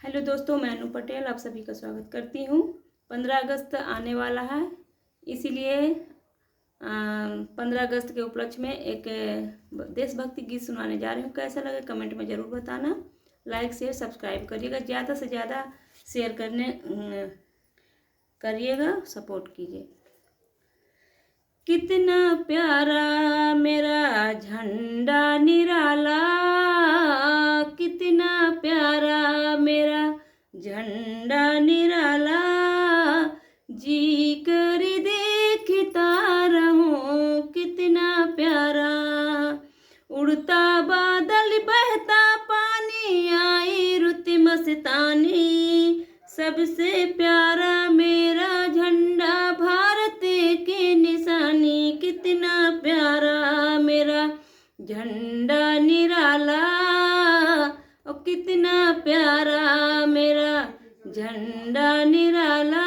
Hello दोस्तों, मैं अनु पटेल आप सभी का स्वागत करती हूँ। 15 अगस्त आने वाला है, इसीलिए 15 अगस्त के उपलक्ष्य में एक देशभक्ति गीत सुनाने जा रही हूँ। कैसा लगे कमेंट में ज़रूर बताना। लाइक शेयर सब्सक्राइब करिएगा, ज़्यादा से ज़्यादा शेयर करिएगा, सपोर्ट कीजिए। कितना प्यारा मेरा झंडा निराला, कितना प्यारा मेरा झंडा निराला, जी कर देखता रहूं कितना प्यारा। उड़ता बादल बहता पानी, आई रुत मस्तानी, सबसे प्यारा मेरा झंडा भारत की निशानी। कितना प्यारा मेरा झंडा निराला, और कितना प्यारा मेरा झंडा निराला,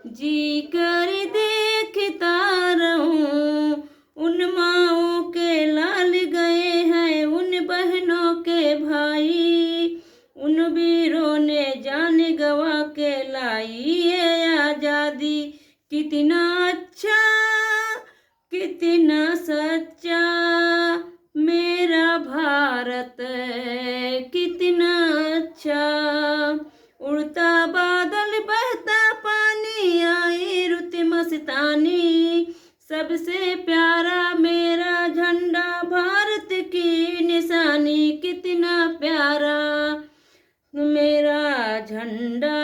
जी कर देखता रहूं। उन माओं के लाल गए हैं, उन बहनों के भाई, उन वीरों ने जान गवा के लाई ये आजादी। कितना अच्छा कितना सच्चा मेरा भारत, कितना अच्छा। उड़ता बादल बहता पानी, आई रुत मस्तानी, सबसे प्यारा मेरा झंडा भारत की निशानी। कितना प्यारा मेरा झंडा